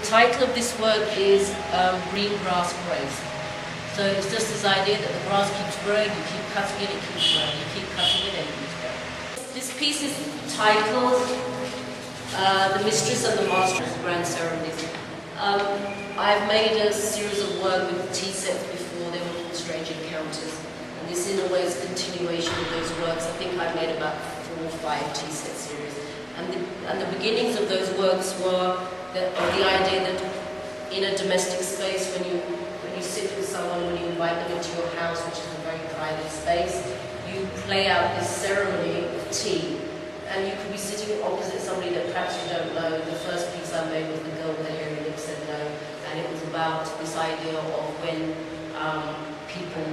title of this work is Green Grass Grows. So it's just this idea that the grass keeps growing, you keep cutting it, it keeps growing, you keep cutting it, and it keeps growing. This piece is titled The Mistress and the Master of Grand Ceremonies. I've made a series of work with tea sets before, they were called Strange Encounters. And this in a way is a continuation of those works. I think I've made about 4 or 5 tea set series. And the beginnings of those works were the idea that in a domestic space, when you sit with someone, when you invite them into your house, which is a very private space, you play out this ceremony of tea. And you could be sitting opposite somebody that perhaps you don't know. The first piece I made was The Girl with the Hairy Lips Said No, and it was about this idea of when people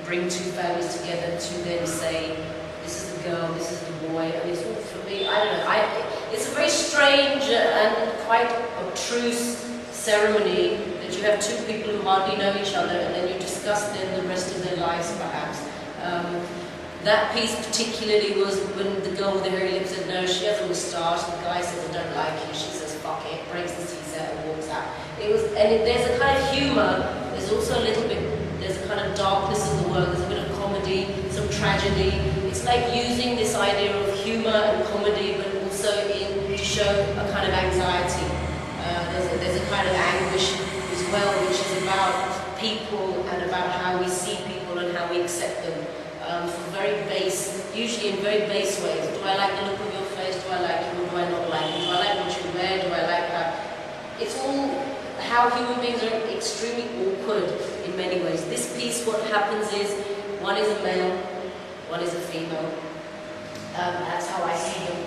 bring two families together to then say, this is the girl, this is the boy, and it's all for me, I don't know, it's a very strange and quite obtruse ceremony that you have two people who hardly know each other and then you discuss then the rest of their lives perhaps. That piece particularly was when the girl with the hairy lips said no, she has a moustache, the guy says I don't like you, she says fuck it, breaks the tea set and walks out. There's a kind of humour, there's also a little bit, there's a kind of darkness in the work, there's a bit of comedy, some tragedy. It's like using this idea of humour and comedy but also to show a kind of anxiety. There's a kind of anguish as well which is about people and about how we see people and how we accept them. For very base, usually in very base ways. Do I like the look of your face? Do I like you or do I not like you? Do I like what you wear? Do I like that? It's all how human beings are extremely awkward in many ways. This piece, what happens is, one is a male, one is a female. That's how I see them.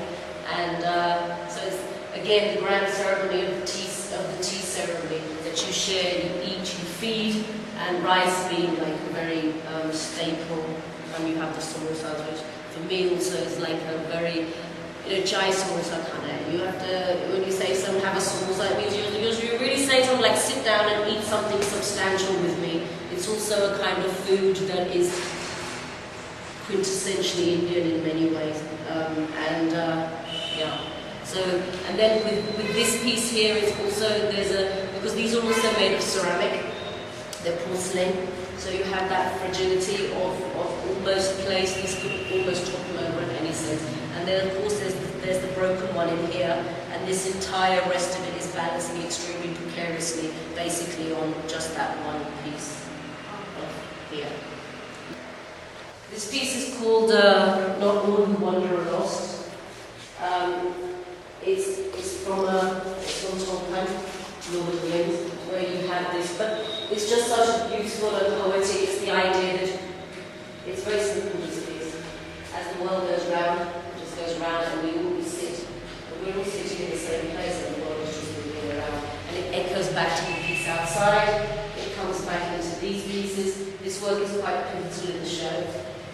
And so it's, again, the grand ceremony of the tea ceremony that you share, you eat, you feed, and rice being like a very staple. And you have the samosa, which for me also is like a very, chai samosa kind of. You have to, when you say someone have a samosa, it means you're really saying something like sit down and eat something substantial with me. It's also a kind of food that is quintessentially Indian in many ways. Yeah. So, and then with this piece here, it's also, because these are also made of ceramic, they're porcelain. So you have that fragility of almost place, these could almost topple over in any sense. And then of course there's the broken one in here, and this entire rest of it is balancing extremely precariously, basically on just that one piece here. This piece is called Not All Who Wander Are Lost. It's from Tolkien, Lord of the Rings, where you have this, but it's just such a beautiful and poetic, it's the idea that it's very simple, this piece. As the world goes round, it just goes round and we all sit. But we're all sitting in the same place and the world is just moving around. And it echoes back to the piece outside, it comes back into these pieces. This work is quite pivotal in the show,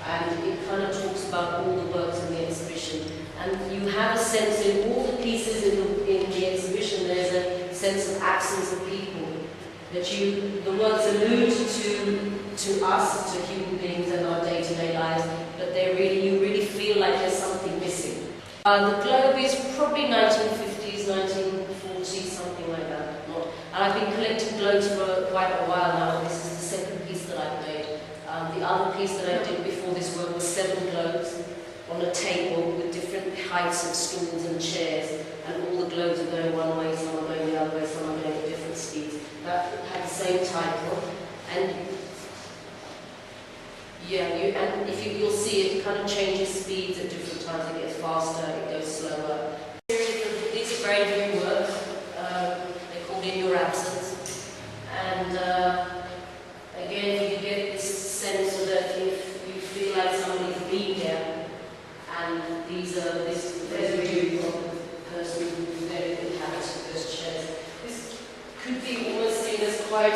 and it kind of talks about all the works in the exhibition. And you have a sense in all the pieces in the exhibition, there's a sense of absence of people. That the works allude to us, to human beings and our day-to-day lives, but you really feel like there's something missing. The globe is probably 1950s, 1940s, something like that. And I've been collecting globes for quite a while now. This is the second piece that I've made. The other piece that I did before this work was 7 globes on a table with different heights of stools and chairs, and all the globes are going one way, some are going the other way, some are going at different speeds. That had the same title, and yeah, and you'll see it kind of changes speeds at different times. It gets faster, it goes slower. These are very new works. They're called In Your Absence, and again, you get this sense that if you feel like somebody's been there, and there's a view of the person who then inhabits those chairs. Could be almost seen as quite a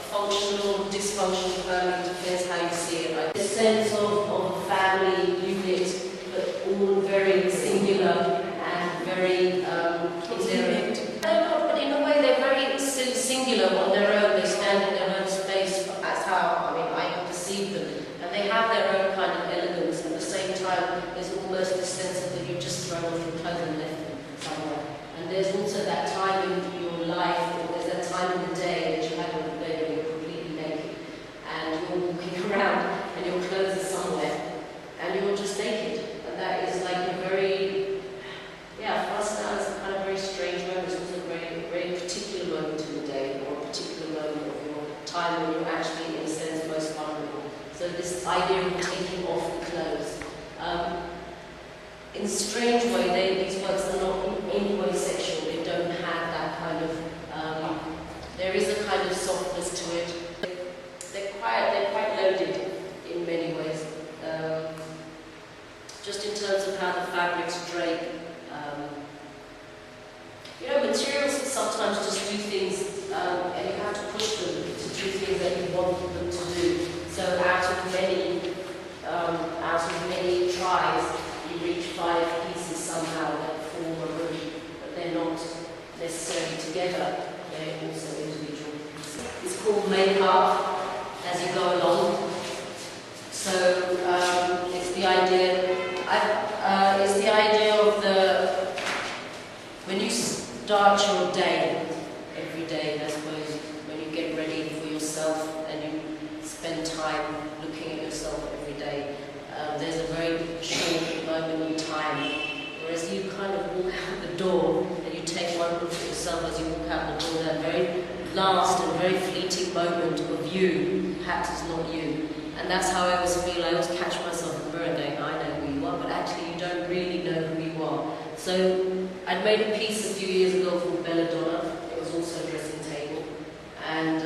functional or dysfunctional family, depends how you see it. Like the sense of a family unit, but all very singular and very intimate. But in a way they're very singular on their own. They stand in their own space. That's how I perceive them, and they have their own kind of elegance. At the same time, there's almost a sense that you've just thrown off your clothes and left them somewhere. And there's also that time in your life idea of taking off the clothes. In a strange way, these works are not in any way sexual. They don't have that kind of, there is a kind of softness to it. They're quite loaded in many ways. Just in terms of how the fabrics drape. Materials sometimes just do things, and you have to push them to do things that you want them to do. So out of many tries, you reach 5 pieces somehow that form a room, but they're not necessarily together. They're also individual pieces. It's called make-up as you go along. So it's the idea. It's the idea of when you start your day, every day, I suppose, when you get ready for yourself and you spend time looking at yourself every day, there's a very short moment in time, whereas you kind of walk out the door and you take one look at yourself as you walk out the door, that very last and very fleeting moment of you, perhaps it's not you. And that's how I always feel. I always catch myself in the mirror going, I know who you are, but actually you don't really know who you are. So I'd made a piece a few years ago called Belladonna. It was also a dressing table. And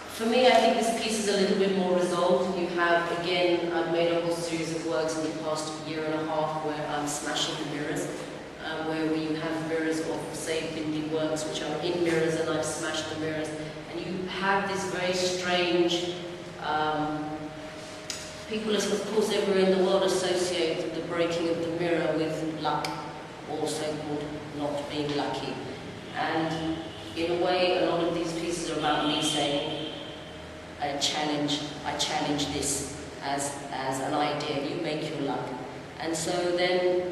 for me, I think this piece is a little bit more resolved. You have, again, I've made a whole series of works in the past year and a half where I'm smashing the mirrors. Where you have mirrors of, say, Bindi works, which are in mirrors, and I've smashed the mirrors. And you have this very strange, people, of course, everywhere in the world associate the breaking of the mirror with luck, or so-called not being lucky. And in a way, a lot of these pieces are about me saying, I challenge this as an idea, you make your luck. And so then,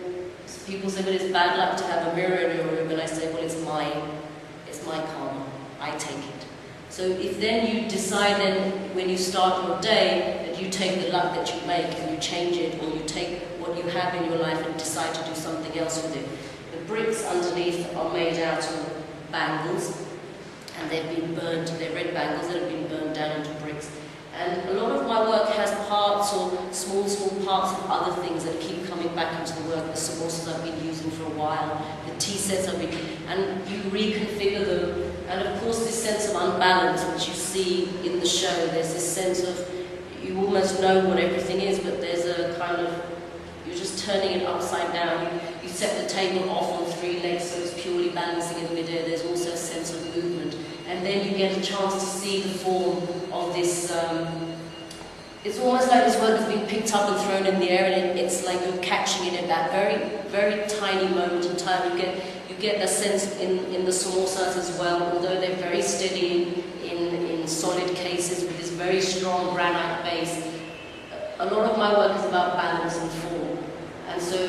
people say, well, it's bad luck to have a mirror in your room, and I say, well, it's my karma, I take it. So if then you decide then, when you start your day, that you take the luck that you make and you change it, or you take what you have in your life and decide to do something else with it. The bricks underneath are made out of bangles, and they've been burnt, they're red bangles that have been burned down into bricks. And a lot of my work has parts or small parts of other things that keep coming back into the work. The samosas I've been using for a while, the tea sets I've been, and you reconfigure them. And of course this sense of unbalance which you see in the show, there's this sense of, you almost know what everything is, but there's a kind of, you're just turning it upside down. You set the table off on 3 legs so it's purely balancing in midair. There's also a sense of movement. And then you get a chance to see the form of this, it's almost like this work has been picked up and thrown in the air, and it's like you're catching it at that very, very tiny moment in time. You get a sense in the samosas as well, although they're very steady in solid cases with this very strong granite base. A lot of my work is about balance and form. And so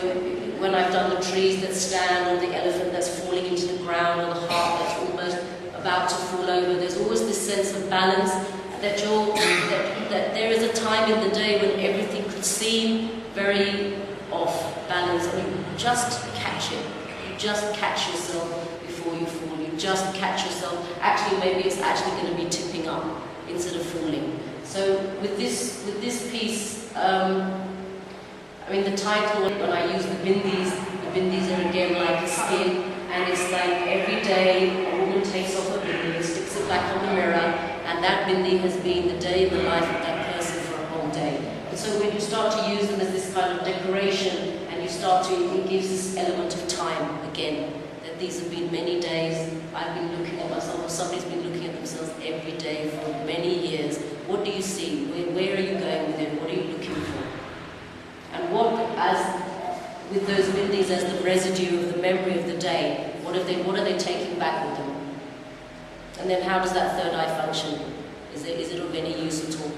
when I've done the trees that stand, or the elephant that's falling into the ground, or the heart that's almost about to fall over, there's always this sense of balance, that there is a time in the day when everything could seem very off balance, and you just catch it. You just catch yourself before you fall. You just catch yourself. Actually, maybe it's actually going to be tipping up instead of falling. So with this piece, I mean, the title, when I use the bindis are again like a skin, and it's like every day a woman takes off her bindi and sticks it back on the mirror, and that bindi has been the day in the life of that person for a whole day. And so when you start to use them as this kind of decoration, and you start to, it gives this element of time again, that these have been many days. I've been looking at myself, or somebody's been looking at themselves every day for many years. What do you see? Where are you going with it? What are you looking for? And what, as with those bindis as the residue of the memory of the day, what are they taking back with them? And then how does that third eye function? Is it of any use at all?